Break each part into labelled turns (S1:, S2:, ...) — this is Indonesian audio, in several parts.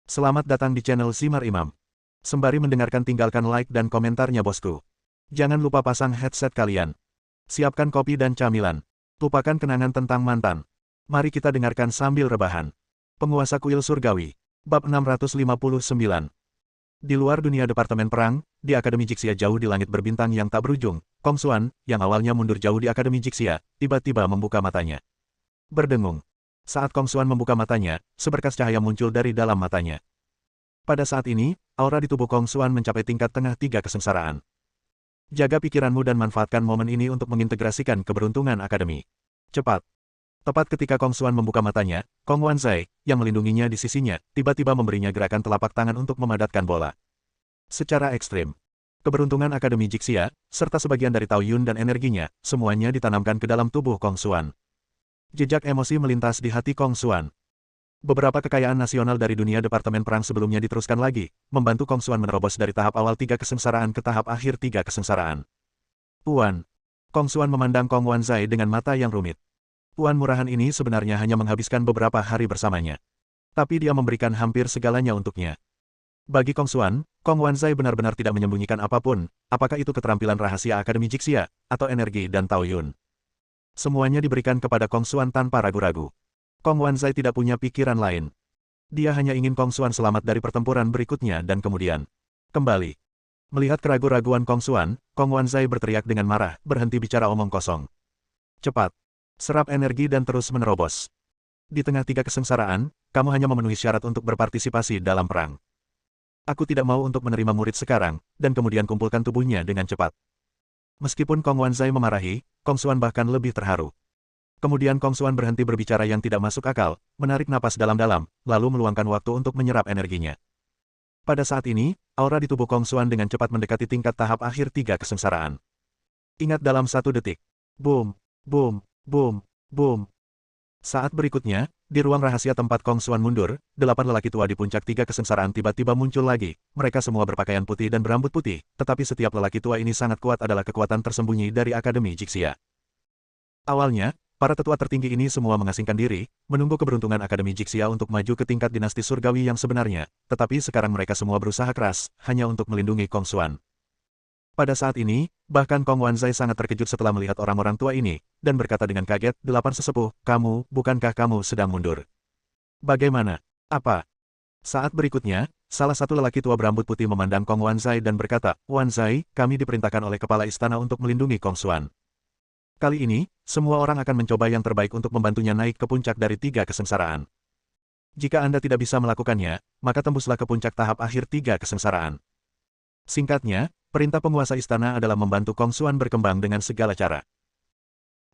S1: Selamat datang di channel Simar Imam. Sembari mendengarkan tinggalkan like dan komentarnya bosku. Jangan lupa pasang headset kalian. Siapkan kopi dan camilan. Lupakan kenangan tentang mantan. Mari kita dengarkan sambil rebahan. Penguasa Kuil Surgawi. Bab 659. Di luar dunia Departemen Perang, di Akademi Jixia jauh di langit berbintang yang tak berujung, Kong Xuan, yang awalnya mundur jauh di Akademi Jixia, tiba-tiba membuka matanya. Berdengung. Saat Kong Xuan membuka matanya, seberkas cahaya muncul dari dalam matanya. Pada saat ini, aura di tubuh Kong Xuan mencapai tingkat tengah 3 kesengsaraan. Jaga pikiranmu dan manfaatkan momen ini untuk mengintegrasikan keberuntungan akademi. Cepat. Tepat ketika Kong Xuan membuka matanya, Kong Wanzai, yang melindunginya di sisinya, tiba-tiba memberinya gerakan telapak tangan untuk memadatkan bola. Secara ekstrim, keberuntungan Akademi Jixia, serta sebagian dari Tao Yun dan energinya, semuanya ditanamkan ke dalam tubuh Kong Xuan. Jejak emosi melintas di hati Kong Xuan. Beberapa kekayaan nasional dari dunia Departemen Perang sebelumnya diteruskan lagi, membantu Kong Xuan menerobos dari tahap awal 3 kesengsaraan ke tahap akhir 3 kesengsaraan. Puan. Kong Xuan memandang Kong Wanzai dengan mata yang rumit. Puan murahan ini sebenarnya hanya menghabiskan beberapa hari bersamanya. Tapi dia memberikan hampir segalanya untuknya. Bagi Kong Xuan, Kong Wanzai benar-benar tidak menyembunyikan apapun, apakah itu keterampilan rahasia Akademi Jixia, atau energi dan Tao Yun. Semuanya diberikan kepada Kong Xuan tanpa ragu-ragu. Kong Wanzai tidak punya pikiran lain. Dia hanya ingin Kong Xuan selamat dari pertempuran berikutnya dan kemudian kembali. Melihat keraguan-raguan Kong Xuan, Kong Wanzai berteriak dengan marah, berhenti bicara omong kosong. Cepat. Serap energi dan terus menerobos. Di tengah 3 kesengsaraan, kamu hanya memenuhi syarat untuk berpartisipasi dalam perang. Aku tidak mau untuk menerima murid sekarang, dan kemudian kumpulkan tubuhnya dengan cepat. Meskipun Kong Wanzai memarahi, Kong Xuan bahkan lebih terharu. Kemudian Kong Xuan berhenti berbicara yang tidak masuk akal, menarik napas dalam-dalam, lalu meluangkan waktu untuk menyerap energinya. Pada saat ini, aura di tubuh Kong Xuan dengan cepat mendekati tingkat tahap akhir 3 kesengsaraan. Ingat dalam 1 detik. Boom, boom, boom, boom. Saat berikutnya, di ruang rahasia tempat Kong Xuan mundur, 8 lelaki tua di puncak 3 kesengsaraan tiba-tiba muncul lagi. Mereka semua berpakaian putih dan berambut putih, tetapi setiap lelaki tua ini sangat kuat adalah kekuatan tersembunyi dari Akademi Jixia. Awalnya, para tetua tertinggi ini semua mengasingkan diri, menunggu keberuntungan Akademi Jixia untuk maju ke tingkat dinasti surgawi yang sebenarnya, tetapi sekarang mereka semua berusaha keras, hanya untuk melindungi Kong Xuan. Pada saat ini, bahkan Kong Wanzai sangat terkejut setelah melihat orang-orang tua ini, dan berkata dengan kaget, 8 sesepuh, kamu, bukankah kamu sedang mundur? Bagaimana? Apa? Saat berikutnya, salah satu lelaki tua berambut putih memandang Kong Wanzai dan berkata, Wanzai, kami diperintahkan oleh kepala istana untuk melindungi Kong Xuan. Kali ini, semua orang akan mencoba yang terbaik untuk membantunya naik ke puncak dari 3 kesengsaraan. Jika Anda tidak bisa melakukannya, maka tembuslah ke puncak tahap akhir 3 kesengsaraan. Singkatnya, perintah penguasa istana adalah membantu Kong Xuan berkembang dengan segala cara.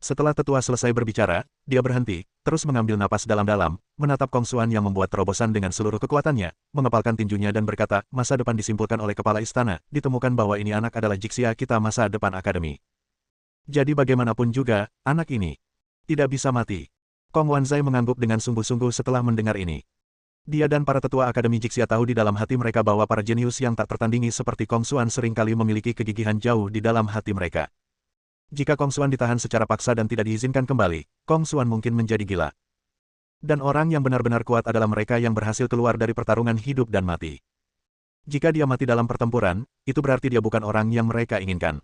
S1: Setelah tetua selesai berbicara, dia berhenti, terus mengambil napas dalam-dalam, menatap Kong Xuan yang membuat terobosan dengan seluruh kekuatannya, mengepalkan tinjunya dan berkata, masa depan disimpulkan oleh kepala istana, ditemukan bahwa ini anak adalah Jixia kita masa depan akademi. Jadi bagaimanapun juga, anak ini tidak bisa mati. Kong Wanzai mengangguk dengan sungguh-sungguh setelah mendengar ini. Dia dan para tetua Akademi Jixia tahu di dalam hati mereka bahwa para jenius yang tak tertandingi seperti Kong Xuan seringkali memiliki kegigihan jauh di dalam hati mereka. Jika Kong Xuan ditahan secara paksa dan tidak diizinkan kembali, Kong Xuan mungkin menjadi gila. Dan orang yang benar-benar kuat adalah mereka yang berhasil keluar dari pertarungan hidup dan mati. Jika dia mati dalam pertempuran, itu berarti dia bukan orang yang mereka inginkan.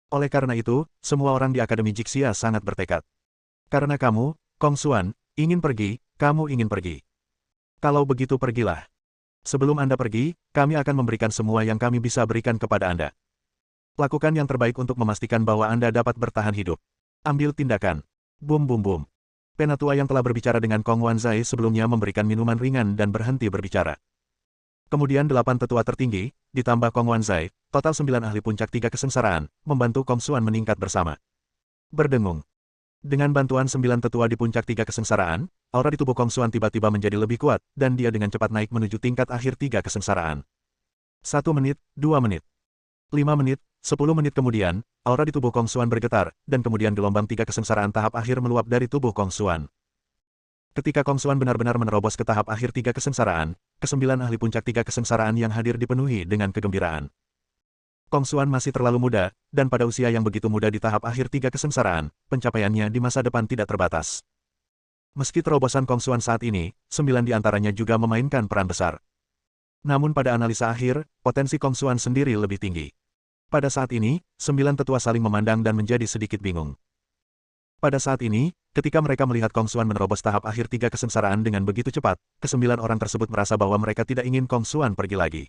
S1: Oleh karena itu, semua orang di Akademi Jixia sangat bertekad. Karena kamu, Kong Xuan, ingin pergi, kamu ingin pergi. Kalau begitu pergilah. Sebelum Anda pergi, kami akan memberikan semua yang kami bisa berikan kepada Anda. Lakukan yang terbaik untuk memastikan bahwa Anda dapat bertahan hidup. Ambil tindakan. Boom boom boom. Penatua yang telah berbicara dengan Kong Wanzai sebelumnya memberikan minuman ringan dan berhenti berbicara. Kemudian 8 tetua tertinggi, ditambah Kong Wanzai, total 9 ahli puncak 3 kesengsaraan, membantu Kong Xuan meningkat bersama. Berdengung. Dengan bantuan 9 tetua di puncak 3 kesengsaraan, aura di tubuh Kong Xuan tiba-tiba menjadi lebih kuat, dan dia dengan cepat naik menuju tingkat akhir 3 kesengsaraan. 1 menit, 2 menit, 5 menit, 10 menit kemudian, aura di tubuh Kong Xuan bergetar, dan kemudian gelombang 3 kesengsaraan tahap akhir meluap dari tubuh Kong Xuan. Ketika Kong Xuan benar-benar menerobos ke tahap akhir 3 kesengsaraan, ke-9 ahli puncak 3 kesengsaraan yang hadir dipenuhi dengan kegembiraan. Kong Xuan masih terlalu muda, dan pada usia yang begitu muda di tahap akhir 3 kesengsaraan, pencapaiannya di masa depan tidak terbatas. Meski terobosan Kong Xuan saat ini, 9 di antaranya juga memainkan peran besar. Namun pada analisa akhir, potensi Kong Xuan sendiri lebih tinggi. Pada saat ini, 9 tetua saling memandang dan menjadi sedikit bingung. Pada saat ini, ketika mereka melihat Kong Xuan menerobos tahap akhir 3 kesengsaraan dengan begitu cepat, ke-9 orang tersebut merasa bahwa mereka tidak ingin Kong Xuan pergi lagi.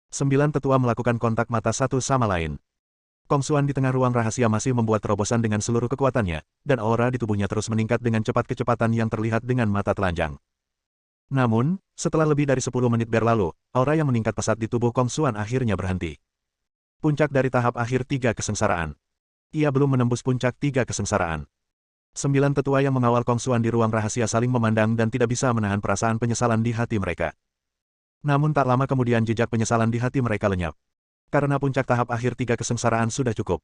S1: 9 tetua melakukan kontak mata satu sama lain. Kong Xuan di tengah ruang rahasia masih membuat terobosan dengan seluruh kekuatannya, dan aura di tubuhnya terus meningkat dengan cepat kecepatan yang terlihat dengan mata telanjang. Namun, setelah lebih dari 10 menit berlalu, aura yang meningkat pesat di tubuh Kong Xuan akhirnya berhenti. Puncak dari tahap akhir 3 kesengsaraan. Ia belum menembus puncak 3 kesengsaraan. 9 tetua yang mengawal Kong Xuan di ruang rahasia saling memandang dan tidak bisa menahan perasaan penyesalan di hati mereka. Namun tak lama kemudian jejak penyesalan di hati mereka lenyap. Karena puncak tahap akhir 3 kesengsaraan sudah cukup.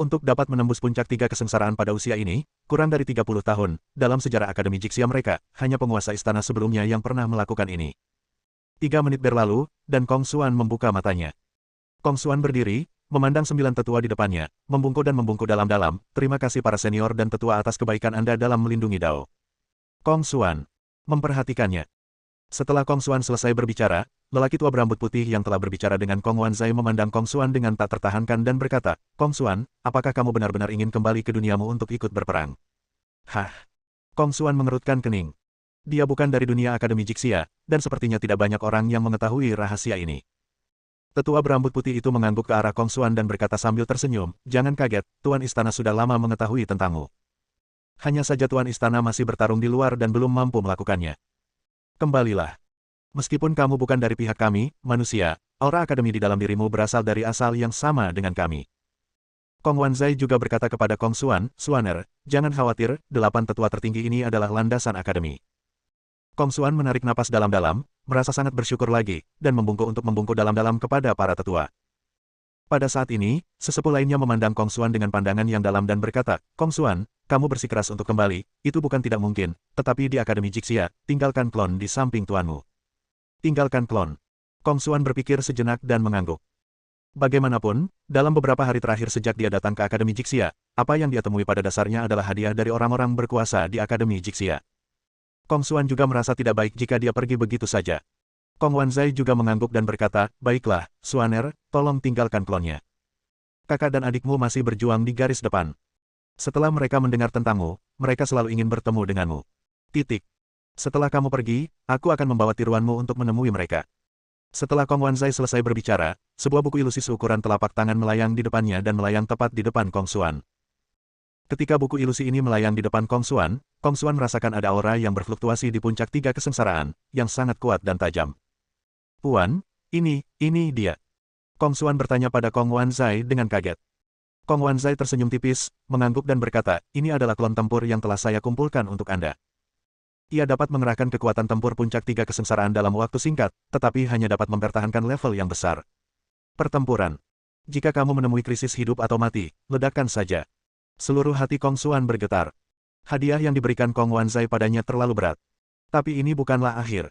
S1: Untuk dapat menembus puncak 3 kesengsaraan pada usia ini, kurang dari 30 tahun, dalam sejarah Akademi Jixia mereka, hanya penguasa istana sebelumnya yang pernah melakukan ini. 3 menit berlalu, dan Kong Xuan membuka matanya. Kong Xuan berdiri, memandang 9 tetua di depannya, membungkuk dan membungkuk dalam-dalam, terima kasih para senior dan tetua atas kebaikan Anda dalam melindungi Dao. Kong Xuan memperhatikannya. Setelah Kong Xuan selesai berbicara, lelaki tua berambut putih yang telah berbicara dengan Kong Wanzai memandang Kong Xuan dengan tak tertahankan dan berkata, Kong Xuan, apakah kamu benar-benar ingin kembali ke duniamu untuk ikut berperang? Hah? Kong Xuan mengerutkan kening. Dia bukan dari dunia Akademi Jixia, dan sepertinya tidak banyak orang yang mengetahui rahasia ini. Tetua berambut putih itu mengangguk ke arah Kong Xuan dan berkata sambil tersenyum, jangan kaget, Tuan Istana sudah lama mengetahui tentangmu. Hanya saja Tuan Istana masih bertarung di luar dan belum mampu melakukannya. Kembalilah. Meskipun kamu bukan dari pihak kami, manusia, aura akademi di dalam dirimu berasal dari asal yang sama dengan kami. Kong Wanzai juga berkata kepada Kong Xuan, Xuaner, jangan khawatir, 8 tetua tertinggi ini adalah landasan akademi. Kong Xuan menarik napas dalam-dalam, merasa sangat bersyukur lagi, dan membungkuk untuk membungkuk dalam-dalam kepada para tetua. Pada saat ini, sesepuh lainnya memandang Kong Xuan dengan pandangan yang dalam dan berkata, Kong Xuan, kamu bersikeras untuk kembali, itu bukan tidak mungkin, tetapi di Akademi Jixia, tinggalkan klon di samping tuanmu. Tinggalkan klon. Kong Xuan berpikir sejenak dan mengangguk. Bagaimanapun, dalam beberapa hari terakhir sejak dia datang ke Akademi Jixia, apa yang dia temui pada dasarnya adalah hadiah dari orang-orang berkuasa di Akademi Jixia. Kong Xuan juga merasa tidak baik jika dia pergi begitu saja. Kong Wanzai juga mengangguk dan berkata, baiklah, Xuaner, tolong tinggalkan klonnya. Kakak dan adikmu masih berjuang di garis depan. Setelah mereka mendengar tentangmu, mereka selalu ingin bertemu denganmu. Titik. Setelah kamu pergi, aku akan membawa tiruanmu untuk menemui mereka. Setelah Kong Wanzai selesai berbicara, sebuah buku ilusi seukuran telapak tangan melayang di depannya dan melayang tepat di depan Kong Xuan. Ketika buku ilusi ini melayang di depan Kong Xuan merasakan ada aura yang berfluktuasi di puncak 3 kesengsaraan, yang sangat kuat dan tajam. Puan, ini dia. Kong Xuan bertanya pada Kong Wanzai dengan kaget. Kong Wanzai tersenyum tipis, mengangguk dan berkata, ini adalah klon tempur yang telah saya kumpulkan untuk Anda. Ia dapat mengerahkan kekuatan tempur puncak 3 kesengsaraan dalam waktu singkat, tetapi hanya dapat mempertahankan level yang besar. Pertempuran. Jika kamu menemui krisis hidup atau mati, ledakkan saja. Seluruh hati Kong Xuan bergetar. Hadiah yang diberikan Kong Wanzai padanya terlalu berat. Tapi ini bukanlah akhir.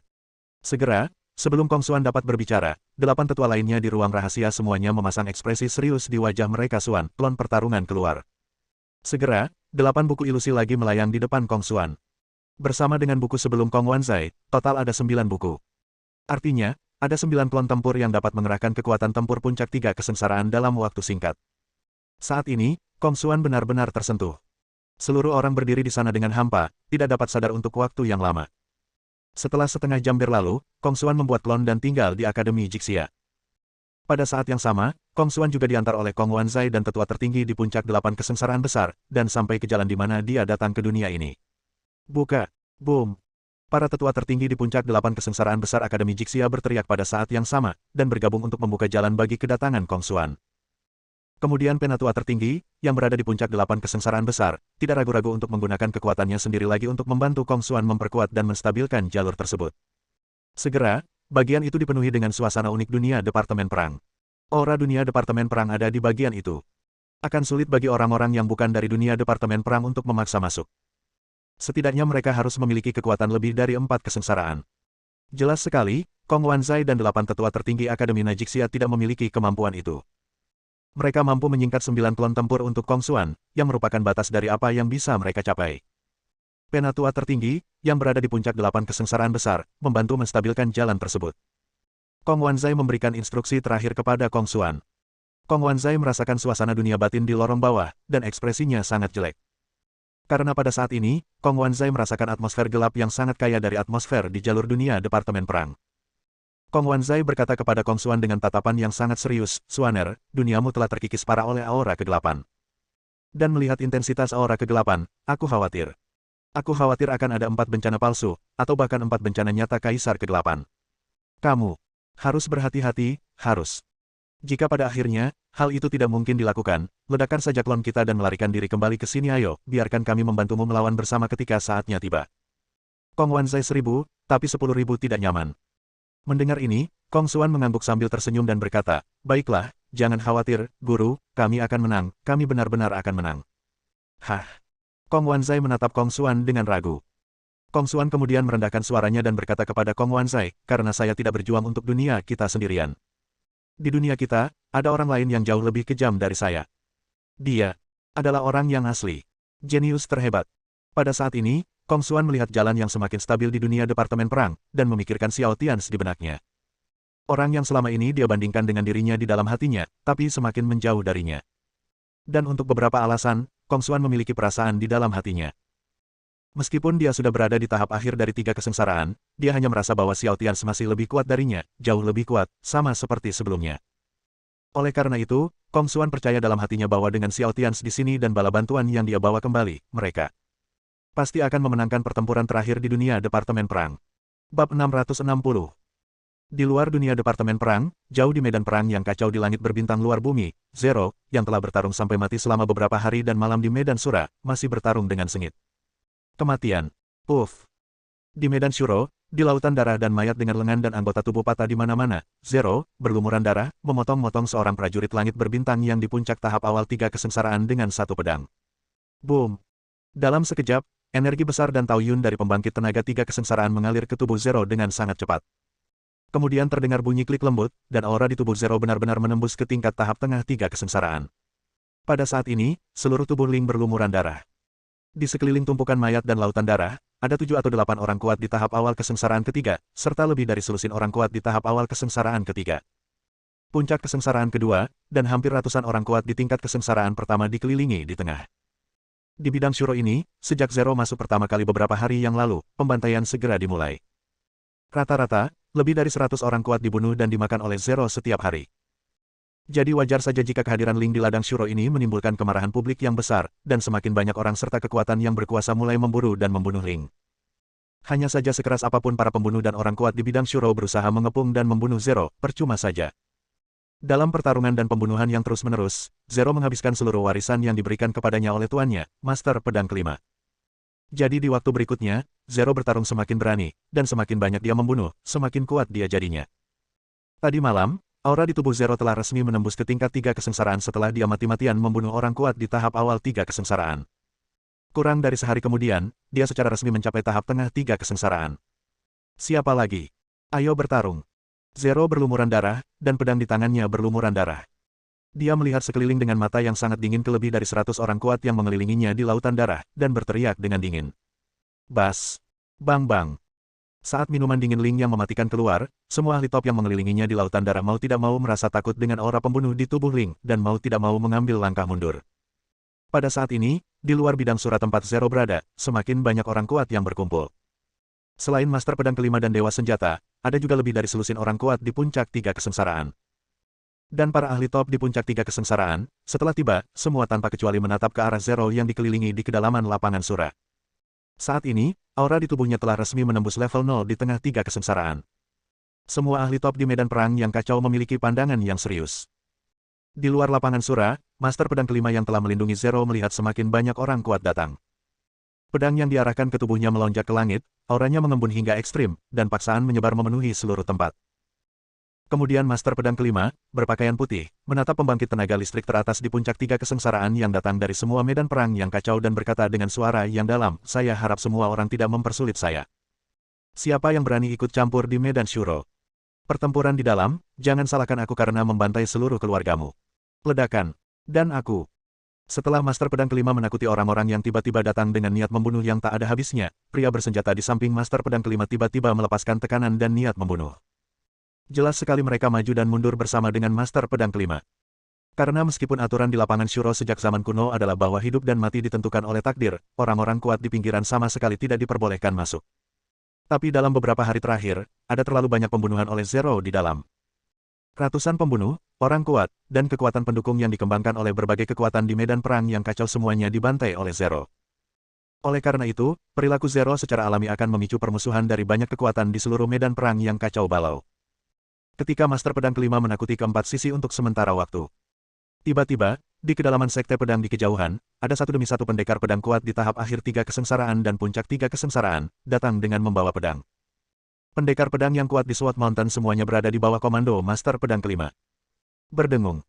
S1: Segera, sebelum Kong Xuan dapat berbicara, 8 tetua lainnya di ruang rahasia semuanya memasang ekspresi serius di wajah mereka. Xuan, klon pertarungan keluar. Segera, 8 buku ilusi lagi melayang di depan Kong Xuan. Bersama dengan buku sebelum Kong Wanzai, total ada 9 buku. Artinya, ada 9 klon tempur yang dapat mengerahkan kekuatan tempur puncak 3 kesengsaraan dalam waktu singkat. Saat ini, Kong Xuan benar-benar tersentuh. Seluruh orang berdiri di sana dengan hampa, tidak dapat sadar untuk waktu yang lama. Setelah setengah jam berlalu, Kong Xuan membuat klon dan tinggal di Akademi Jixia. Pada saat yang sama, Kong Xuan juga diantar oleh Kong Wanzai dan tetua tertinggi di puncak 8 kesengsaraan besar, dan sampai ke jalan di mana dia datang ke dunia ini. Buka! Boom! Para tetua tertinggi di puncak 8 kesengsaraan besar Akademi Jixia berteriak pada saat yang sama, dan bergabung untuk membuka jalan bagi kedatangan Kong Xuan. Kemudian penatua tertinggi, yang berada di puncak 8 kesengsaraan besar, tidak ragu-ragu untuk menggunakan kekuatannya sendiri lagi untuk membantu Kong Xuan memperkuat dan menstabilkan jalur tersebut. Segera, bagian itu dipenuhi dengan suasana unik dunia Departemen Perang. Aura dunia Departemen Perang ada di bagian itu. Akan sulit bagi orang-orang yang bukan dari dunia Departemen Perang untuk memaksa masuk. Setidaknya mereka harus memiliki kekuatan lebih dari 4 kesengsaraan. Jelas sekali, Kong Wanzai dan 8 tetua tertinggi Akademi Jixia tidak memiliki kemampuan itu. Mereka mampu menyingkat 9 klon tempur untuk Kong Xuan, yang merupakan batas dari apa yang bisa mereka capai. Penatua tertinggi, yang berada di puncak 8 kesengsaraan besar, membantu menstabilkan jalan tersebut. Kong Wanzai memberikan instruksi terakhir kepada Kong Xuan. Kong Wanzai merasakan suasana dunia batin di lorong bawah, dan ekspresinya sangat jelek. Karena pada saat ini, Kong Wanzai merasakan atmosfer gelap yang sangat kaya dari atmosfer di jalur dunia Departemen Perang. Kong Wanzai berkata kepada Kong Xuan dengan tatapan yang sangat serius, "Xuaner, duniamu telah terkikis parah oleh aura kegelapan. Dan melihat intensitas aura kegelapan, aku khawatir. Aku khawatir akan ada 4 bencana palsu, atau bahkan 4 bencana nyata Kaisar Kegelapan. Kamu harus berhati-hati, harus. Jika pada akhirnya, hal itu tidak mungkin dilakukan, ledakan saja klon kita dan melarikan diri kembali ke sini. Ayo, biarkan kami membantumu melawan bersama ketika saatnya tiba." Kong Wanzai 1000, tapi 10.000 tidak nyaman. Mendengar ini, Kong Xuan mengangguk sambil tersenyum dan berkata, "Baiklah, jangan khawatir, Guru, kami akan menang, kami benar-benar akan menang." Hah? Kong Wanzai menatap Kong Xuan dengan ragu. Kong Xuan kemudian merendahkan suaranya dan berkata kepada Kong Wanzai, "Karena saya tidak berjuang untuk dunia kita sendirian. Di dunia kita, ada orang lain yang jauh lebih kejam dari saya. Dia adalah orang yang asli. Jenius terhebat." Pada saat ini, Kong Xuan melihat jalan yang semakin stabil di dunia Departemen Perang, dan memikirkan Xiao Tianzi di benaknya. Orang yang selama ini dia bandingkan dengan dirinya di dalam hatinya, tapi semakin menjauh darinya. Dan untuk beberapa alasan, Kong Xuan memiliki perasaan di dalam hatinya. Meskipun dia sudah berada di tahap akhir dari 3 kesengsaraan, dia hanya merasa bahwa Xiao Tianzi masih lebih kuat darinya, jauh lebih kuat, sama seperti sebelumnya. Oleh karena itu, Kong Xuan percaya dalam hatinya bahwa dengan Xiao Tianzi di sini dan bala bantuan yang dia bawa kembali, mereka pasti akan memenangkan pertempuran terakhir di dunia Departemen Perang. Bab 660. Di luar dunia Departemen Perang, jauh di medan perang yang kacau di langit berbintang luar bumi, Zero, yang telah bertarung sampai mati selama beberapa hari dan malam di medan Sura, masih bertarung dengan sengit. Kematian. Uff. Di medan Shuro, di lautan darah dan mayat dengan lengan dan anggota tubuh patah di mana-mana, Zero, berlumuran darah, memotong-motong seorang prajurit langit berbintang yang di puncak tahap awal 3 kesengsaraan dengan satu pedang. Boom. Dalam sekejap, energi besar dan taoyun dari pembangkit tenaga 3 kesengsaraan mengalir ke tubuh Zero dengan sangat cepat. Kemudian terdengar bunyi klik lembut, dan aura di tubuh Zero benar-benar menembus ke tingkat tahap tengah 3 kesengsaraan. Pada saat ini, seluruh tubuh Ling berlumuran darah. Di sekeliling tumpukan mayat dan lautan darah, ada 7 atau 8 orang kuat di tahap awal kesengsaraan ketiga, serta lebih dari selusin orang kuat di tahap awal kesengsaraan ketiga. Puncak kesengsaraan kedua, dan hampir ratusan orang kuat di tingkat kesengsaraan pertama dikelilingi di tengah. Di bidang Shuro ini, sejak Zero masuk pertama kali beberapa hari yang lalu, pembantaian segera dimulai. Rata-rata, lebih dari 100 orang kuat dibunuh dan dimakan oleh Zero setiap hari. Jadi wajar saja jika kehadiran Ling di ladang Shuro ini menimbulkan kemarahan publik yang besar, dan semakin banyak orang serta kekuatan yang berkuasa mulai memburu dan membunuh Ling. Hanya saja sekeras apapun para pembunuh dan orang kuat di bidang Shuro berusaha mengepung dan membunuh Zero, percuma saja. Dalam pertarungan dan pembunuhan yang terus-menerus, Zero menghabiskan seluruh warisan yang diberikan kepadanya oleh tuannya, Master Pedang Kelima. Jadi di waktu berikutnya, Zero bertarung semakin berani, dan semakin banyak dia membunuh, semakin kuat dia jadinya. Tadi malam, aura di tubuh Zero telah resmi menembus ke tingkat 3 kesengsaraan setelah dia mati-matian membunuh orang kuat di tahap awal 3 kesengsaraan. Kurang dari sehari kemudian, dia secara resmi mencapai tahap tengah 3 kesengsaraan. Siapa lagi? Ayo bertarung. Zero berlumuran darah, dan pedang di tangannya berlumuran darah. Dia melihat sekeliling dengan mata yang sangat dingin ke lebih dari 100 orang kuat yang mengelilinginya di lautan darah, dan berteriak dengan dingin. Bas! Bang bang! Saat minuman dingin Ling yang mematikan keluar, semua ahli top yang mengelilinginya di lautan darah mau tidak mau merasa takut dengan aura pembunuh di tubuh Ling, dan mau tidak mau mengambil langkah mundur. Pada saat ini, di luar bidang Sura tempat Zero berada, semakin banyak orang kuat yang berkumpul. Selain Master Pedang Kelima dan Dewa Senjata, ada juga lebih dari selusin orang kuat di puncak 3 kesengsaraan. Dan para ahli top di puncak 3 kesengsaraan, setelah tiba, semua tanpa kecuali menatap ke arah Zero yang dikelilingi di kedalaman lapangan Sura. Saat ini, aura di tubuhnya telah resmi menembus level 0 di tengah 3 kesengsaraan. Semua ahli top di medan perang yang kacau memiliki pandangan yang serius. Di luar lapangan Sura, Master Pedang Kelima yang telah melindungi Zero melihat semakin banyak orang kuat datang. Pedang yang diarahkan ke tubuhnya melonjak ke langit, auranya mengembun hingga ekstrim, dan paksaan menyebar memenuhi seluruh tempat. Kemudian Master Pedang Kelima, berpakaian putih, menatap pembangkit tenaga listrik teratas di puncak 3 kesengsaraan yang datang dari semua medan perang yang kacau dan berkata dengan suara yang dalam, "Saya harap semua orang tidak mempersulit saya. Siapa yang berani ikut campur di medan Shuro? Pertempuran di dalam, jangan salahkan aku karena membantai seluruh keluargamu. Ledakan. Dan aku." Setelah Master Pedang Kelima menakuti orang-orang yang tiba-tiba datang dengan niat membunuh yang tak ada habisnya, pria bersenjata di samping Master Pedang Kelima tiba-tiba melepaskan tekanan dan niat membunuh. Jelas sekali mereka maju dan mundur bersama dengan Master Pedang Kelima. Karena meskipun aturan di lapangan Shuro sejak zaman kuno adalah bahwa hidup dan mati ditentukan oleh takdir, orang-orang kuat di pinggiran sama sekali tidak diperbolehkan masuk. Tapi dalam beberapa hari terakhir, ada terlalu banyak pembunuhan oleh Zero di dalam. Ratusan pembunuh, orang kuat, dan kekuatan pendukung yang dikembangkan oleh berbagai kekuatan di medan perang yang kacau semuanya dibantai oleh Zero. Oleh karena itu, perilaku Zero secara alami akan memicu permusuhan dari banyak kekuatan di seluruh medan perang yang kacau balau. Ketika Master Pedang Kelima menakuti keempat sisi untuk sementara waktu. Tiba-tiba, di kedalaman sekte pedang di kejauhan, ada satu demi satu pendekar pedang kuat di tahap akhir tiga kesengsaraan dan puncak tiga kesengsaraan, datang dengan membawa pedang. Pendekar pedang yang kuat di Sword Mountain semuanya berada di bawah komando Master Pedang Kelima. Berdengung.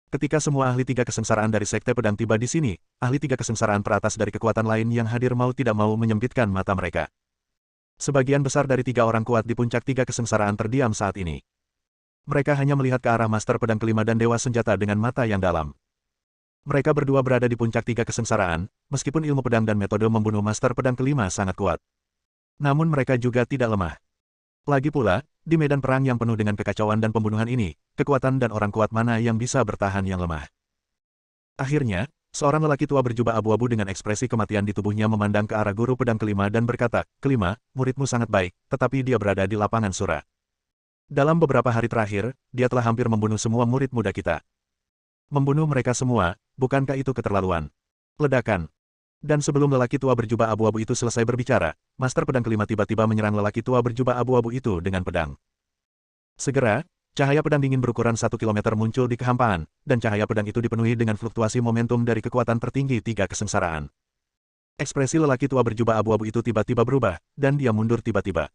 S1: Ketika semua ahli tiga kesengsaraan dari sekte pedang tiba di sini, ahli tiga kesengsaraan teratas dari kekuatan lain yang hadir mau tidak mau menyempitkan mata mereka. Sebagian besar dari tiga orang kuat di puncak tiga kesengsaraan terdiam saat ini. Mereka hanya melihat ke arah Master Pedang Kelima dan Dewa Senjata dengan mata yang dalam. Mereka berdua berada di puncak tiga kesengsaraan, meskipun ilmu pedang dan metode membunuh Master Pedang Kelima sangat kuat. Namun mereka juga tidak lemah. Lagi pula, di medan perang yang penuh dengan kekacauan dan pembunuhan ini, kekuatan dan orang kuat mana yang bisa bertahan yang lemah. Akhirnya, seorang lelaki tua berjubah abu-abu dengan ekspresi kematian di tubuhnya memandang ke arah guru pedang Kelima dan berkata, "Kelima, muridmu sangat baik, tetapi dia berada di lapangan Sura. Dalam beberapa hari terakhir, dia telah hampir membunuh semua murid muda kita. Membunuh mereka semua, bukankah itu keterlaluan?" Ledakan. Dan sebelum lelaki tua berjubah abu-abu itu selesai berbicara, Master Pedang Kelima tiba-tiba menyerang lelaki tua berjubah abu-abu itu dengan pedang. Segera, cahaya pedang dingin berukuran 1 kilometer muncul di kehampaan, dan cahaya pedang itu dipenuhi dengan fluktuasi momentum dari kekuatan tertinggi tiga kesengsaraan. Ekspresi lelaki tua berjubah abu-abu itu tiba-tiba berubah, dan dia mundur tiba-tiba.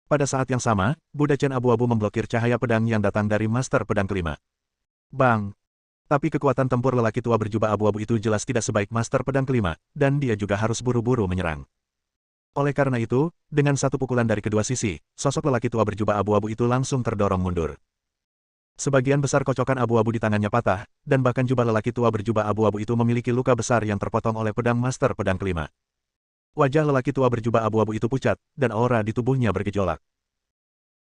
S1: Pada saat yang sama, Buddha Chen abu-abu memblokir cahaya pedang yang datang dari Master Pedang Kelima. Bang! Tapi kekuatan tempur lelaki tua berjubah abu-abu itu jelas tidak sebaik Master Pedang Kelima, dan dia juga harus buru-buru menyerang. Oleh karena itu, dengan satu pukulan dari kedua sisi, sosok lelaki tua berjubah abu-abu itu langsung terdorong mundur. Sebagian besar kocokan abu-abu di tangannya patah, dan bahkan jubah lelaki tua berjubah abu-abu itu memiliki luka besar yang terpotong oleh pedang Master Pedang Kelima. Wajah lelaki tua berjubah abu-abu itu pucat, dan aura di tubuhnya bergejolak.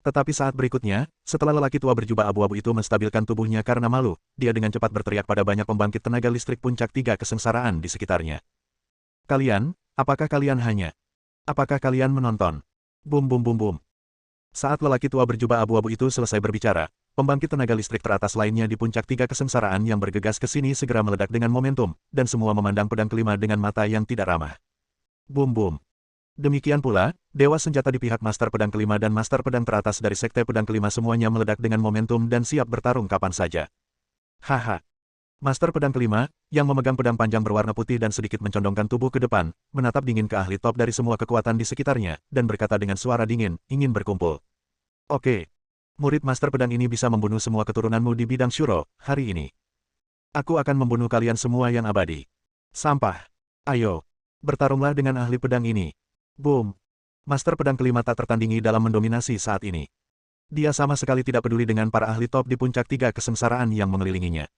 S1: Tetapi saat berikutnya, setelah lelaki tua berjubah abu-abu itu menstabilkan tubuhnya karena malu, dia dengan cepat berteriak pada banyak pembangkit tenaga listrik puncak tiga kesengsaraan di sekitarnya. "Kalian, apakah kalian hanya? Apakah kalian menonton?" Bum bum bum bum. Saat lelaki tua berjubah abu-abu itu selesai berbicara, pembangkit tenaga listrik teratas lainnya di puncak tiga kesengsaraan yang bergegas ke sini segera meledak dengan momentum, dan semua memandang pedang Kelima dengan mata yang tidak ramah. Bum bum. Demikian pula, Dewa Senjata di pihak Master Pedang Kelima dan Master Pedang teratas dari Sekte Pedang Kelima semuanya meledak dengan momentum dan siap bertarung kapan saja. Haha. Master Pedang Kelima, yang memegang pedang panjang berwarna putih dan sedikit mencondongkan tubuh ke depan, menatap dingin ke ahli top dari semua kekuatan di sekitarnya, dan berkata dengan suara dingin, ingin berkumpul. "Oke. Murid Master Pedang ini bisa membunuh semua keturunanmu di bidang Shuro, hari ini. Aku akan membunuh kalian semua yang abadi. Sampah. Ayo. Bertarunglah dengan ahli pedang ini." Boom. Master Pedang Kelima tak tertandingi dalam mendominasi saat ini. Dia sama sekali tidak peduli dengan para ahli top di puncak tiga kesengsaraan yang mengelilinginya.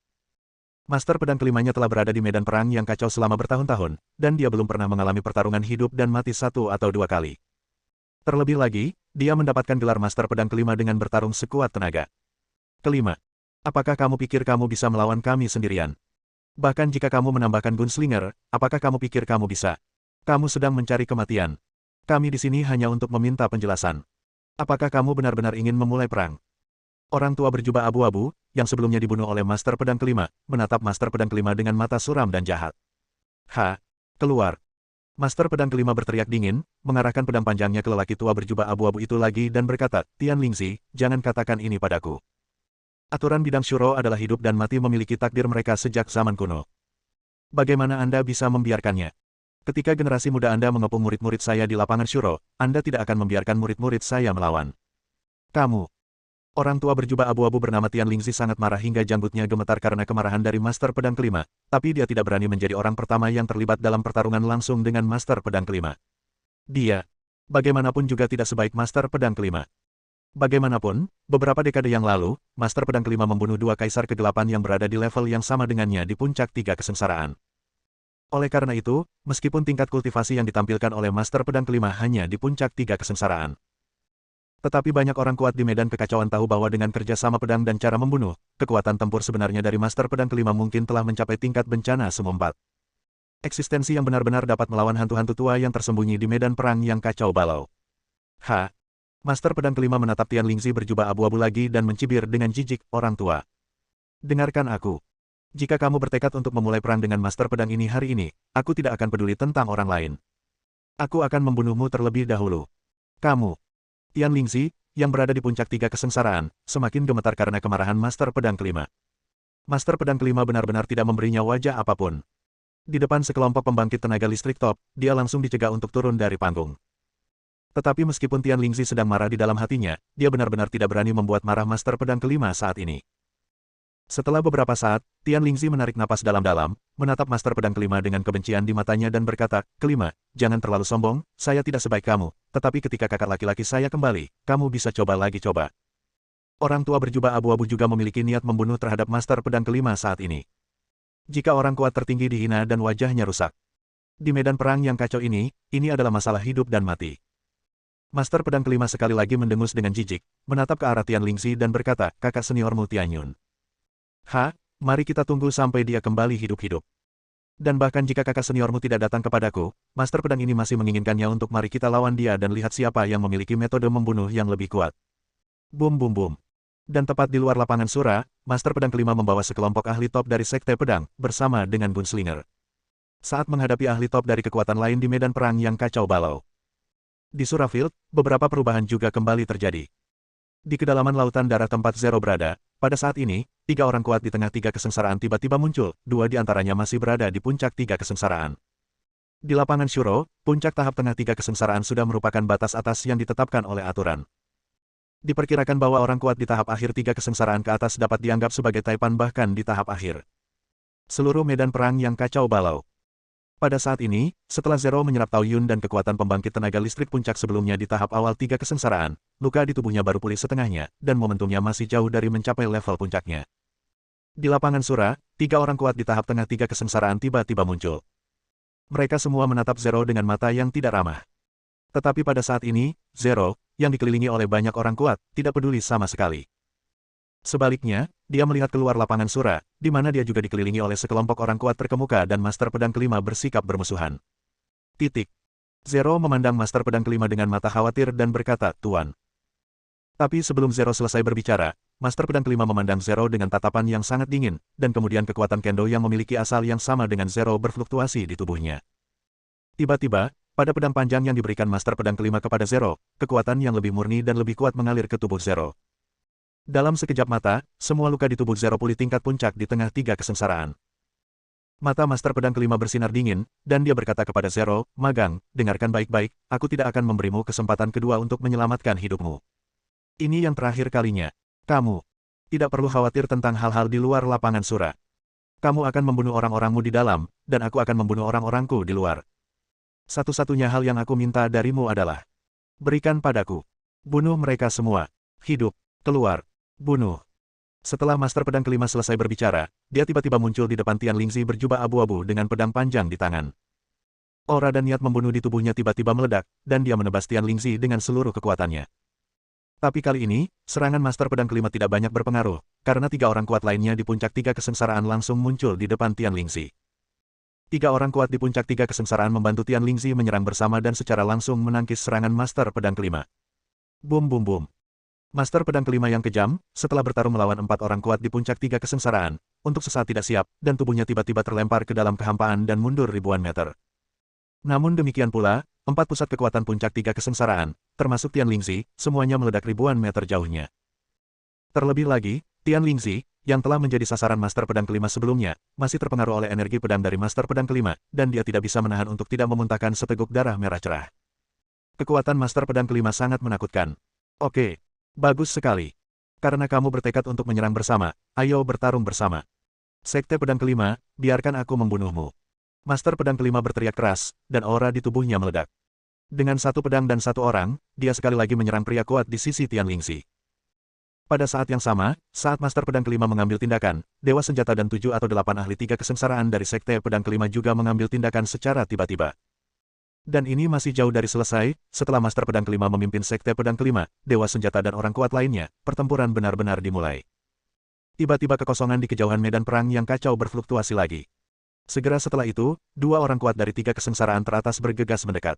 S1: Master Pedang Kelimanya telah berada di medan perang yang kacau selama bertahun-tahun, dan dia belum pernah mengalami pertarungan hidup dan mati 1 atau 2 kali. Terlebih lagi, dia mendapatkan gelar Master Pedang Kelima dengan bertarung sekuat tenaga. "Kelima, apakah kamu pikir kamu bisa melawan kami sendirian? Bahkan jika kamu menambahkan Gunslinger, apakah kamu pikir kamu bisa? Kamu sedang mencari kematian. Kami di sini hanya untuk meminta penjelasan. Apakah kamu benar-benar ingin memulai perang?" Orang tua berjubah abu-abu, yang sebelumnya dibunuh oleh Master Pedang Kelima, menatap Master Pedang Kelima dengan mata suram dan jahat. "Ha! Keluar!" Master Pedang Kelima berteriak dingin, mengarahkan pedang panjangnya ke lelaki tua berjubah abu-abu itu lagi dan berkata, "Tian Lingzi, jangan katakan ini padaku. Aturan bidang Shuro adalah hidup dan mati memiliki takdir mereka sejak zaman kuno. Bagaimana Anda bisa membiarkannya? Ketika generasi muda Anda mengepung murid-murid saya di lapangan Shuro, Anda tidak akan membiarkan murid-murid saya melawan. Kamu." Orang tua berjubah abu-abu bernama Tian Lingzi sangat marah hingga janggutnya gemetar karena kemarahan dari Master Pedang Kelima, tapi dia tidak berani menjadi orang pertama yang terlibat dalam pertarungan langsung dengan Master Pedang Kelima. Dia, bagaimanapun juga tidak sebaik Master Pedang Kelima. Bagaimanapun, beberapa dekade yang lalu, Master Pedang Kelima membunuh dua kaisar kegelapan yang berada di level yang sama dengannya di puncak tiga kesengsaraan. Oleh karena itu, meskipun tingkat kultivasi yang ditampilkan oleh Master Pedang Kelima hanya di puncak tiga kesengsaraan, tetapi banyak orang kuat di medan kekacauan tahu bahwa dengan kerja sama pedang dan cara membunuh, kekuatan tempur sebenarnya dari Master Pedang Kelima mungkin telah mencapai tingkat bencana sumumpat. Eksistensi yang benar-benar dapat melawan hantu-hantu tua yang tersembunyi di medan perang yang kacau balau. Master Pedang Kelima menatap Tian Lingzi berjubah abu-abu lagi dan mencibir dengan jijik, orang tua. Dengarkan aku. Jika kamu bertekad untuk memulai perang dengan Master Pedang ini hari ini, aku tidak akan peduli tentang orang lain. Aku akan membunuhmu terlebih dahulu. Kamu. Tian Lingzi, yang berada di puncak tiga kesengsaraan, semakin gemetar karena kemarahan Master Pedang Kelima. Master Pedang Kelima benar-benar tidak memberinya wajah apapun. Di depan sekelompok pembangkit tenaga listrik top, dia langsung dicegah untuk turun dari panggung. Tetapi meskipun Tian Lingzi sedang marah di dalam hatinya, dia benar-benar tidak berani membuat marah Master Pedang Kelima saat ini. Setelah beberapa saat, Tian Lingzi menarik napas dalam-dalam, menatap Master Pedang Kelima dengan kebencian di matanya dan berkata, "Kelima, jangan terlalu sombong, saya tidak sebaik kamu, tetapi ketika kakak laki-laki saya kembali, kamu bisa coba lagi coba." Orang tua berjubah abu-abu juga memiliki niat membunuh terhadap Master Pedang Kelima saat ini. Jika orang kuat tertinggi dihina dan wajahnya rusak. Di medan perang yang kacau ini adalah masalah hidup dan mati. Master Pedang Kelima sekali lagi mendengus dengan jijik, menatap ke arah Tian Lingzi dan berkata, "Kakak seniormu Tianyun. Mari kita tunggu sampai dia kembali hidup-hidup. Dan bahkan jika kakak seniormu tidak datang kepadaku, Master Pedang ini masih menginginkannya untuk mari kita lawan dia dan lihat siapa yang memiliki metode membunuh yang lebih kuat." Bum bum bum. Dan tepat di luar lapangan Sura, Master Pedang Kelima membawa sekelompok ahli top dari Sekte Pedang, bersama dengan Gunslinger. Saat menghadapi ahli top dari kekuatan lain di medan perang yang kacau balau. Di Surafield, beberapa perubahan juga kembali terjadi. Di kedalaman lautan darah tempat Zero berada, pada saat ini, 3 orang kuat di tengah tiga kesengsaraan tiba-tiba muncul, 2 di antaranya masih berada di puncak tiga kesengsaraan. Di lapangan Shuro, puncak tahap tengah tiga kesengsaraan sudah merupakan batas atas yang ditetapkan oleh aturan. Diperkirakan bahwa orang kuat di tahap akhir tiga kesengsaraan ke atas dapat dianggap sebagai taipan bahkan di tahap akhir. Seluruh medan perang yang kacau balau. Pada saat ini, setelah Zero menyerap Tao Yun dan kekuatan pembangkit tenaga listrik puncak sebelumnya di tahap awal tiga kesengsaraan, luka di tubuhnya baru pulih setengahnya, dan momentumnya masih jauh dari mencapai level puncaknya. Di lapangan Sura, 3 orang kuat di tahap tengah tiga kesengsaraan tiba-tiba muncul. Mereka semua menatap Zero dengan mata yang tidak ramah. Tetapi pada saat ini, Zero, yang dikelilingi oleh banyak orang kuat, tidak peduli sama sekali. Sebaliknya, dia melihat keluar lapangan Sura, di mana dia juga dikelilingi oleh sekelompok orang kuat terkemuka dan Master Pedang Kelima bersikap bermusuhan. Zero memandang Master Pedang Kelima dengan mata khawatir dan berkata, "Tuan." Tapi sebelum Zero selesai berbicara, Master Pedang Kelima memandang Zero dengan tatapan yang sangat dingin, dan kemudian kekuatan Kendo yang memiliki asal yang sama dengan Zero berfluktuasi di tubuhnya. Tiba-tiba, pada pedang panjang yang diberikan Master Pedang Kelima kepada Zero, kekuatan yang lebih murni dan lebih kuat mengalir ke tubuh Zero. Dalam sekejap mata, semua luka di tubuh Zero pulih tingkat puncak di tengah tiga kesengsaraan. Mata Master Pedang Kelima bersinar dingin, dan dia berkata kepada Zero, "Magang, dengarkan baik-baik, aku tidak akan memberimu kesempatan kedua untuk menyelamatkan hidupmu. Ini yang terakhir kalinya. Kamu tidak perlu khawatir tentang hal-hal di luar lapangan Sura. Kamu akan membunuh orang-orangmu di dalam, dan aku akan membunuh orang-orangku di luar. Satu-satunya hal yang aku minta darimu adalah, berikan padaku. Bunuh mereka semua. Hidup. Keluar. Bunuh." Setelah Master Pedang Kelima selesai berbicara, dia tiba-tiba muncul di depan Tian Lingzi berjubah abu-abu dengan pedang panjang di tangan. Aura dan niat membunuh di tubuhnya tiba-tiba meledak, dan dia menebas Tian Lingzi dengan seluruh kekuatannya. Tapi kali ini, serangan Master Pedang Kelima tidak banyak berpengaruh, karena 3 orang kuat lainnya di puncak tiga kesengsaraan langsung muncul di depan Tian Lingzi. 3 orang kuat di puncak tiga kesengsaraan membantu Tian Lingzi menyerang bersama dan secara langsung menangkis serangan Master Pedang Kelima. Bum bum bum. Master Pedang Kelima yang kejam, setelah bertarung melawan 4 orang kuat di puncak tiga kesengsaraan, untuk sesaat tidak siap, dan tubuhnya tiba-tiba terlempar ke dalam kehampaan dan mundur ribuan meter. Namun demikian pula, 4 pusat kekuatan puncak tiga kesengsaraan, termasuk Tian Lingzi, semuanya meledak ribuan meter jauhnya. Terlebih lagi, Tian Lingzi, yang telah menjadi sasaran Master Pedang Kelima sebelumnya, masih terpengaruh oleh energi pedang dari Master Pedang Kelima, dan dia tidak bisa menahan untuk tidak memuntahkan seteguk darah merah cerah. Kekuatan Master Pedang Kelima sangat menakutkan. Oke. Bagus sekali. Karena kamu bertekad untuk menyerang bersama, ayo bertarung bersama. Sekte Pedang Kelima, biarkan aku membunuhmu. Master Pedang Kelima berteriak keras, dan aura di tubuhnya meledak. Dengan satu pedang dan satu orang, dia sekali lagi menyerang pria kuat di sisi Tian Lingxi. Pada saat yang sama, saat Master Pedang Kelima mengambil tindakan, Dewa Senjata dan 7 atau 8 ahli tiga kesengsaraan dari Sekte Pedang Kelima juga mengambil tindakan secara tiba-tiba. Dan ini masih jauh dari selesai, setelah Master Pedang Kelima memimpin Sekte Pedang Kelima, Dewa Senjata dan orang kuat lainnya, pertempuran benar-benar dimulai. Tiba-tiba kekosongan di kejauhan medan perang yang kacau berfluktuasi lagi. Segera setelah itu, dua orang kuat dari tiga kesengsaraan teratas bergegas mendekat.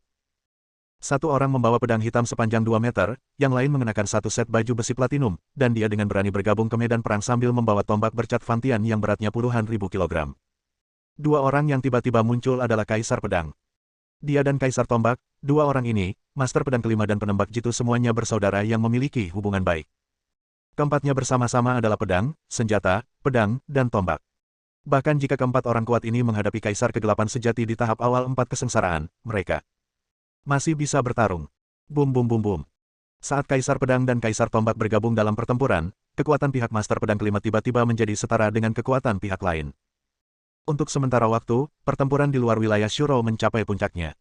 S1: Satu orang membawa pedang hitam sepanjang 2 meter, yang lain mengenakan satu set baju besi platinum, dan dia dengan berani bergabung ke medan perang sambil membawa tombak bercat Fantian yang beratnya puluhan ribu kilogram. Dua orang yang tiba-tiba muncul adalah Kaisar Pedang. Dia dan Kaisar Tombak, dua orang ini, Master Pedang Kelima dan penembak jitu semuanya bersaudara yang memiliki hubungan baik. Keempatnya bersama-sama adalah pedang, senjata, pedang, dan tombak. Bahkan jika keempat orang kuat ini menghadapi Kaisar Kegelapan sejati di tahap awal 4 kesengsaraan, mereka masih bisa bertarung. Bum bum bum bum. Saat Kaisar Pedang dan Kaisar Tombak bergabung dalam pertempuran, kekuatan pihak Master Pedang Kelima tiba-tiba menjadi setara dengan kekuatan pihak lain. Untuk sementara waktu, pertempuran di luar wilayah Shuro mencapai puncaknya.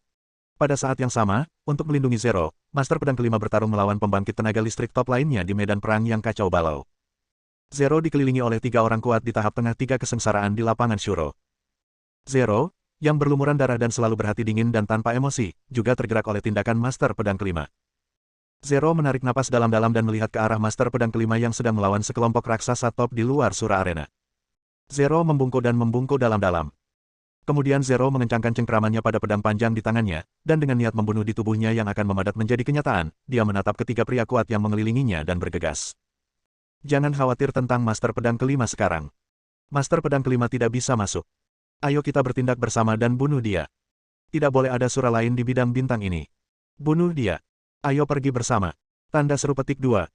S1: Pada saat yang sama, untuk melindungi Zero, Master Pedang Kelima bertarung melawan pembangkit tenaga listrik top lainnya di medan perang yang kacau balau. Zero dikelilingi oleh 3 orang kuat di tahap tengah 3 kesengsaraan di lapangan Shuro. Zero, yang berlumuran darah dan selalu berhati dingin dan tanpa emosi, juga tergerak oleh tindakan Master Pedang Kelima. Zero menarik napas dalam-dalam dan melihat ke arah Master Pedang Kelima yang sedang melawan sekelompok raksasa top di luar Sura Arena. Zero membungkuk dan membungkuk dalam-dalam. Kemudian Zero mengencangkan cengkramannya pada pedang panjang di tangannya, dan dengan niat membunuh di tubuhnya yang akan memadat menjadi kenyataan, dia menatap ketiga pria kuat yang mengelilinginya dan bergegas. Jangan khawatir tentang Master Pedang Kelima sekarang. Master Pedang Kelima tidak bisa masuk. Ayo kita bertindak bersama dan bunuh dia. Tidak boleh ada sura lain di bidang bintang ini. Bunuh dia. Ayo pergi bersama. Tanda seru petik 2.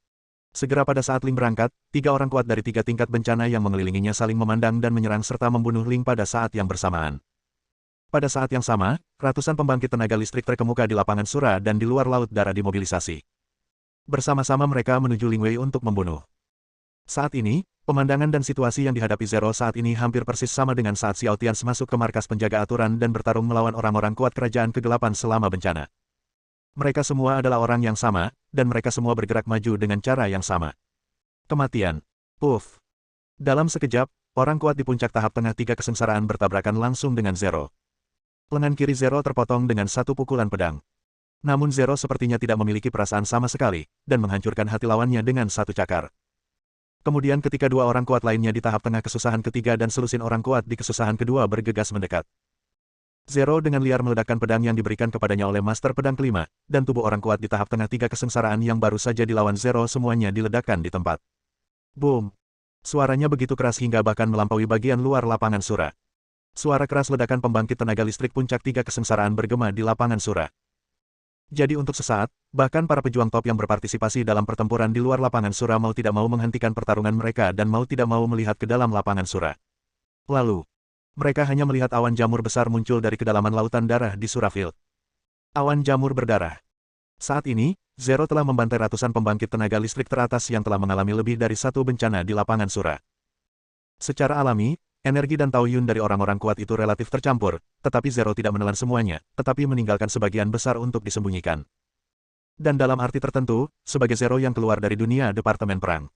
S1: Segera pada saat Ling berangkat, 3 orang kuat dari 3 tingkat bencana yang mengelilinginya saling memandang dan menyerang serta membunuh Ling pada saat yang bersamaan. Pada saat yang sama, ratusan pembangkit tenaga listrik terkemuka di lapangan Sura dan di luar laut darah dimobilisasi. Bersama-sama mereka menuju Lingwei untuk membunuh. Saat ini, pemandangan dan situasi yang dihadapi Zero saat ini hampir persis sama dengan saat Xiao Tians masuk ke markas penjaga aturan dan bertarung melawan orang-orang kuat kerajaan kegelapan selama bencana. Mereka semua adalah orang yang sama, dan mereka semua bergerak maju dengan cara yang sama. Kematian. Puff. Dalam sekejap, orang kuat di puncak tahap tengah 3 kesengsaraan bertabrakan langsung dengan Zero. Lengan kiri Zero terpotong dengan satu pukulan pedang. Namun Zero sepertinya tidak memiliki perasaan sama sekali, dan menghancurkan hati lawannya dengan satu cakar. Kemudian ketika dua orang kuat lainnya di tahap tengah kesusahan ketiga dan selusin orang kuat di kesusahan kedua bergegas mendekat. Zero dengan liar meledakkan pedang yang diberikan kepadanya oleh Master Pedang Kelima, dan tubuh orang kuat di tahap tengah 3 kesengsaraan yang baru saja dilawan Zero semuanya diledakkan di tempat. Boom! Suaranya begitu keras hingga bahkan melampaui bagian luar lapangan Sura. Suara keras ledakan pembangkit tenaga listrik puncak 3 kesengsaraan bergema di lapangan Sura. Jadi untuk sesaat, bahkan para pejuang top yang berpartisipasi dalam pertempuran di luar lapangan Sura mau tidak mau menghentikan pertarungan mereka dan mau tidak mau melihat ke dalam lapangan Sura. Lalu, mereka hanya melihat awan jamur besar muncul dari kedalaman lautan darah di Surafield. Awan jamur berdarah. Saat ini, Zero telah membantai ratusan pembangkit tenaga listrik teratas yang telah mengalami lebih dari satu bencana di lapangan Sura. Secara alami, energi dan taoyun dari orang-orang kuat itu relatif tercampur, tetapi Zero tidak menelan semuanya, tetapi meninggalkan sebagian besar untuk disembunyikan. Dan dalam arti tertentu, sebagai Zero yang keluar dari dunia Departemen Perang.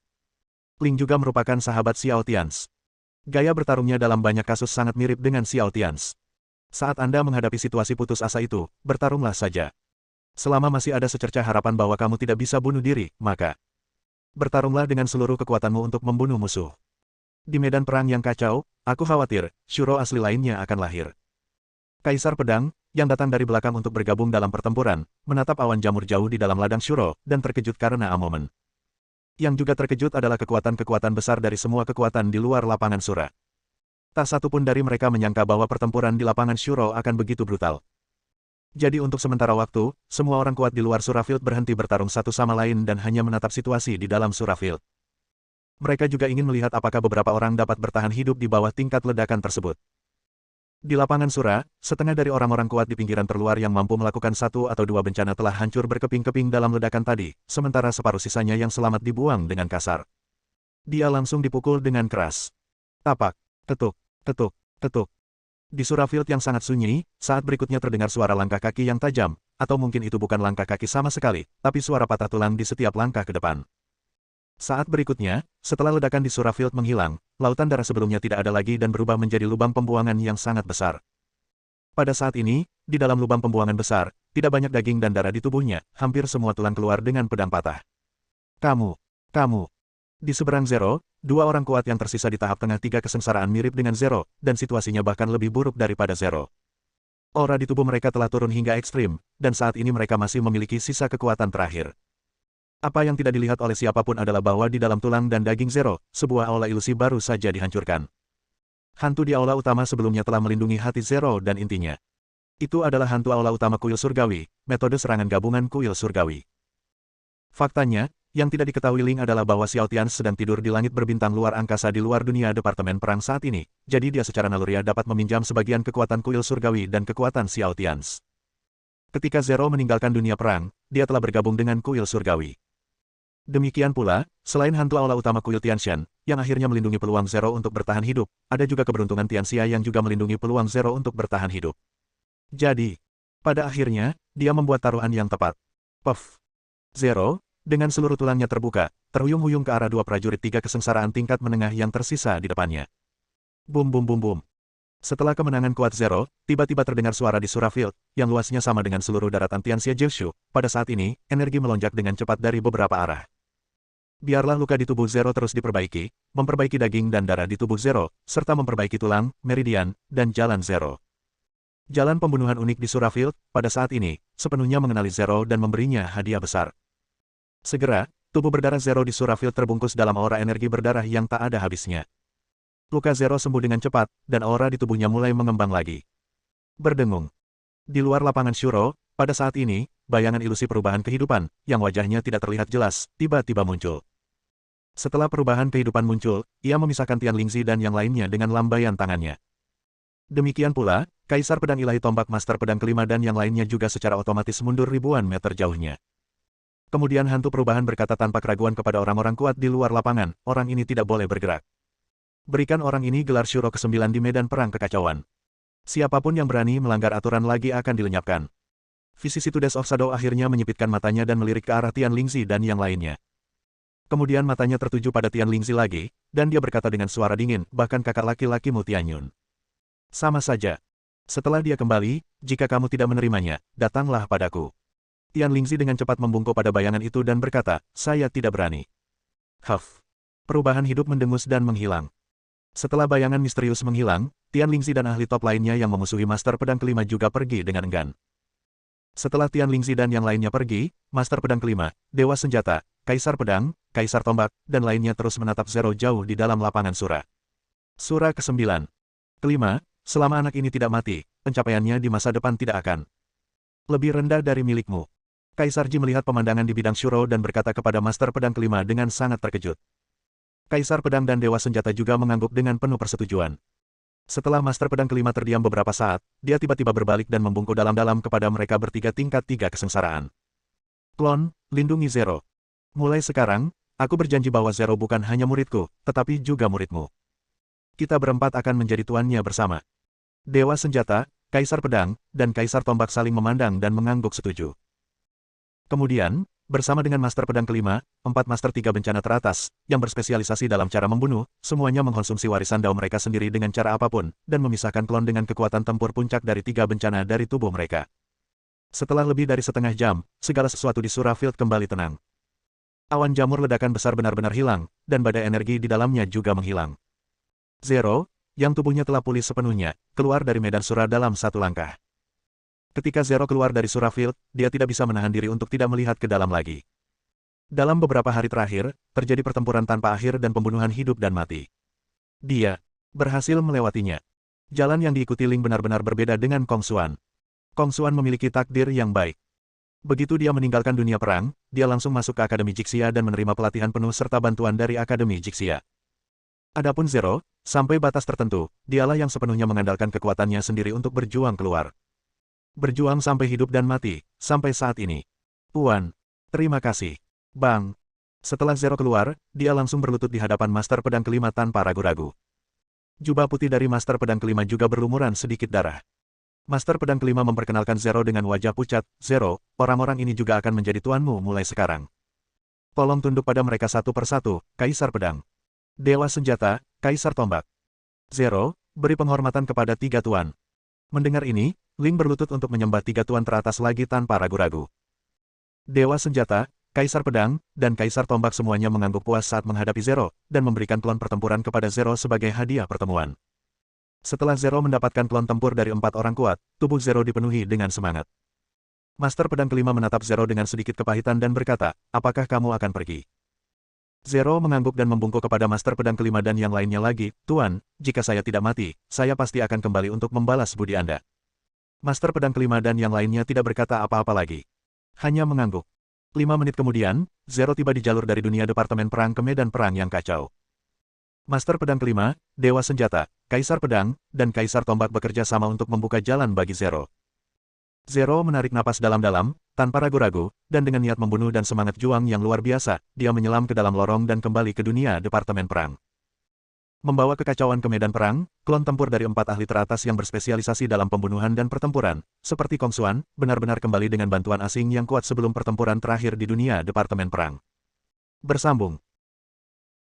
S1: Ling juga merupakan sahabat Xiao Tians. Gaya bertarungnya dalam banyak kasus sangat mirip dengan Xiao Tians. Saat Anda menghadapi situasi putus asa itu, bertarunglah saja. Selama masih ada secercah harapan bahwa kamu tidak bisa bunuh diri, maka bertarunglah dengan seluruh kekuatanmu untuk membunuh musuh. Di medan perang yang kacau, aku khawatir, Shuro asli lainnya akan lahir. Kaisar Pedang, yang datang dari belakang untuk bergabung dalam pertempuran, menatap awan jamur jauh di dalam ladang Shuro, dan terkejut karena momen. Yang juga terkejut adalah kekuatan-kekuatan besar dari semua kekuatan di luar lapangan Sura. Tak satu pun dari mereka menyangka bahwa pertempuran di lapangan Shuro akan begitu brutal. Jadi untuk sementara waktu, semua orang kuat di luar Surafield berhenti bertarung satu sama lain dan hanya menatap situasi di dalam Surafield. Mereka juga ingin melihat apakah beberapa orang dapat bertahan hidup di bawah tingkat ledakan tersebut. Di lapangan Sura, setengah dari orang-orang kuat di pinggiran terluar yang mampu melakukan satu atau dua bencana telah hancur berkeping-keping dalam ledakan tadi, sementara separuh sisanya yang selamat dibuang dengan kasar. Dia langsung dipukul dengan keras. Tapak, ketuk, ketuk, ketuk. Di Surafield yang sangat sunyi, saat berikutnya terdengar suara langkah kaki yang tajam, atau mungkin itu bukan langkah kaki sama sekali, tapi suara patah tulang di setiap langkah ke depan. Saat berikutnya, setelah ledakan di Surafield menghilang, lautan darah sebelumnya tidak ada lagi dan berubah menjadi lubang pembuangan yang sangat besar. Pada saat ini, di dalam lubang pembuangan besar, tidak banyak daging dan darah di tubuhnya, hampir semua tulang keluar dengan pedang patah. Kamu. Di seberang Zero, dua orang kuat yang tersisa di tahap tengah tiga kesengsaraan mirip dengan Zero, dan situasinya bahkan lebih buruk daripada Zero. Aura di tubuh mereka telah turun hingga ekstrim, dan saat ini mereka masih memiliki sisa kekuatan terakhir. Apa yang tidak dilihat oleh siapapun adalah bahwa di dalam tulang dan daging Zero, sebuah aula ilusi baru saja dihancurkan. Hantu di aula utama sebelumnya telah melindungi hati Zero dan intinya. Itu adalah hantu aula utama kuil surgawi, metode serangan gabungan kuil surgawi. Faktanya, yang tidak diketahui Ling adalah bahwa Xiao Tian sedang tidur di langit berbintang luar angkasa di luar dunia Departemen Perang saat ini, jadi dia secara naluriah dapat meminjam sebagian kekuatan kuil surgawi dan kekuatan Xiao Tian. Ketika Zero meninggalkan dunia perang, dia telah bergabung dengan kuil surgawi. Demikian pula, selain hantu aula utama kuil Tianshan, yang akhirnya melindungi peluang Zero untuk bertahan hidup, ada juga keberuntungan Tianxia yang juga melindungi peluang Zero untuk bertahan hidup. Jadi, pada akhirnya, dia membuat taruhan yang tepat. Puff. Zero, dengan seluruh tulangnya terbuka, terhuyung-huyung ke arah dua prajurit tiga kesengsaraan tingkat menengah yang tersisa di depannya. Bum bum bum bum. Setelah kemenangan kuat Zero, tiba-tiba terdengar suara di Surafield, yang luasnya sama dengan seluruh daratan Tianxia Jiushu. Pada saat ini, energi melonjak dengan cepat dari beberapa arah. Biarlah luka di tubuh Zero terus diperbaiki, memperbaiki daging dan darah di tubuh Zero, serta memperbaiki tulang, meridian, dan jalan Zero. Jalan pembunuhan unik di Surafield, pada saat ini, sepenuhnya mengenali Zero dan memberinya hadiah besar. Segera, tubuh berdarah Zero di Surafield terbungkus dalam aura energi berdarah yang tak ada habisnya. Luka Zero sembuh dengan cepat, dan aura di tubuhnya mulai mengembang lagi. Berdengung. Di luar lapangan Shuro, pada saat ini, bayangan ilusi perubahan kehidupan, yang wajahnya tidak terlihat jelas, tiba-tiba muncul. Setelah perubahan kehidupan muncul, ia memisahkan Tian Lingzi dan yang lainnya dengan lambaian tangannya. Demikian pula, Kaisar Pedang Ilahi Tombak Master Pedang Kelima dan yang lainnya juga secara otomatis mundur ribuan meter jauhnya. Kemudian hantu perubahan berkata tanpa keraguan kepada orang-orang kuat di luar lapangan, orang ini tidak boleh bergerak. Berikan orang ini gelar Shuro ke-9 di medan perang kekacauan. Siapapun yang berani melanggar aturan lagi akan dilenyapkan. Vicissitudes of Shadow akhirnya menyipitkan matanya dan melirik ke arah Tian Lingzi dan yang lainnya. Kemudian matanya tertuju pada Tian Lingzi lagi, dan dia berkata dengan suara dingin, bahkan kakak laki-lakimu Tianyun. Sama saja. Setelah dia kembali, jika kamu tidak menerimanya, datanglah padaku. Tian Lingzi dengan cepat membungkuk pada bayangan itu dan berkata, saya tidak berani. Huff. Perubahan hidup mendengus dan menghilang. Setelah bayangan misterius menghilang, Tian Lingzi dan ahli top lainnya yang memusuhi Master Pedang Kelima juga pergi dengan enggan. Setelah Tian Lingzi dan yang lainnya pergi, Master Pedang Kelima, Dewa Senjata, Kaisar Pedang, Kaisar Tombak, dan lainnya terus menatap Zero jauh di dalam lapangan Sura. Sura ke-9. Kelima, selama anak ini tidak mati, pencapaiannya di masa depan tidak akan lebih rendah dari milikmu. Kaisar Ji melihat pemandangan di bidang Shuro dan berkata kepada Master Pedang Kelima dengan sangat terkejut. Kaisar Pedang dan Dewa Senjata juga mengangguk dengan penuh persetujuan. Setelah Master Pedang Kelima terdiam beberapa saat, dia tiba-tiba berbalik dan membungkuk dalam-dalam kepada mereka bertiga tingkat tiga kesengsaraan. Klon, lindungi Zero. Mulai sekarang, aku berjanji bahwa Zero bukan hanya muridku, tetapi juga muridmu. Kita berempat akan menjadi tuannya bersama. Dewa Senjata, Kaisar Pedang, dan Kaisar Tombak saling memandang dan mengangguk setuju. Kemudian, bersama dengan Master Pedang Kelima, 4 Master 3 bencana teratas, yang berspesialisasi dalam cara membunuh, semuanya mengkonsumsi warisan Dao mereka sendiri dengan cara apapun, dan memisahkan klon dengan kekuatan tempur puncak dari 3 bencana dari tubuh mereka. Setelah lebih dari setengah jam, segala sesuatu di Surafield kembali tenang. Awan jamur ledakan besar benar-benar hilang, dan badai energi di dalamnya juga menghilang. Zero, yang tubuhnya telah pulih sepenuhnya, keluar dari medan Sura dalam satu langkah. Ketika Zero keluar dari Surafield, dia tidak bisa menahan diri untuk tidak melihat ke dalam lagi. Dalam beberapa hari terakhir, terjadi pertempuran tanpa akhir dan pembunuhan hidup dan mati. Dia berhasil melewatinya. Jalan yang diikuti Ling benar-benar berbeda dengan Kong Xuan. Kong Xuan memiliki takdir yang baik. Begitu dia meninggalkan dunia perang, dia langsung masuk ke Akademi Jixia dan menerima pelatihan penuh serta bantuan dari Akademi Jixia. Adapun Zero, sampai batas tertentu, dialah yang sepenuhnya mengandalkan kekuatannya sendiri untuk berjuang keluar. Berjuang sampai hidup dan mati, sampai saat ini. Puan, terima kasih. Bang. Setelah Zero keluar, dia langsung berlutut di hadapan Master Pedang Kelima tanpa ragu-ragu. Jubah putih dari Master Pedang Kelima juga berlumuran sedikit darah. Master Pedang Kelima memperkenalkan Zero dengan wajah pucat. Zero, orang-orang ini juga akan menjadi tuanmu mulai sekarang. Tolong tunduk pada mereka satu persatu, Kaisar Pedang. Dewa Senjata, Kaisar Tombak. Zero, beri penghormatan kepada tiga tuan. Mendengar ini, Ling berlutut untuk menyembah tiga tuan teratas lagi tanpa ragu-ragu. Dewa Senjata, Kaisar Pedang, dan Kaisar Tombak semuanya mengangguk puas saat menghadapi Zero, dan memberikan klon pertempuran kepada Zero sebagai hadiah pertemuan. Setelah Zero mendapatkan klon tempur dari 4 orang kuat, tubuh Zero dipenuhi dengan semangat. Master Pedang Kelima menatap Zero dengan sedikit kepahitan dan berkata, apakah kamu akan pergi? Zero mengangguk dan membungkuk kepada Master Pedang Kelima dan yang lainnya lagi, Tuan, jika saya tidak mati, saya pasti akan kembali untuk membalas budi Anda. Master Pedang Kelima dan yang lainnya tidak berkata apa-apa lagi. Hanya mengangguk. 5 menit kemudian, Zero tiba di jalur dari dunia Departemen Perang ke medan perang yang kacau. Master Pedang Kelima, Dewa Senjata, Kaisar Pedang, dan Kaisar Tombak bekerja sama untuk membuka jalan bagi Zero. Zero menarik napas dalam-dalam, tanpa ragu-ragu, dan dengan niat membunuh dan semangat juang yang luar biasa, dia menyelam ke dalam lorong dan kembali ke dunia Departemen Perang. Membawa kekacauan ke medan perang, klon tempur dari 4 ahli teratas yang berspesialisasi dalam pembunuhan dan pertempuran, seperti Kong Xuan, benar-benar kembali dengan bantuan asing yang kuat sebelum pertempuran terakhir di dunia Departemen Perang. Bersambung.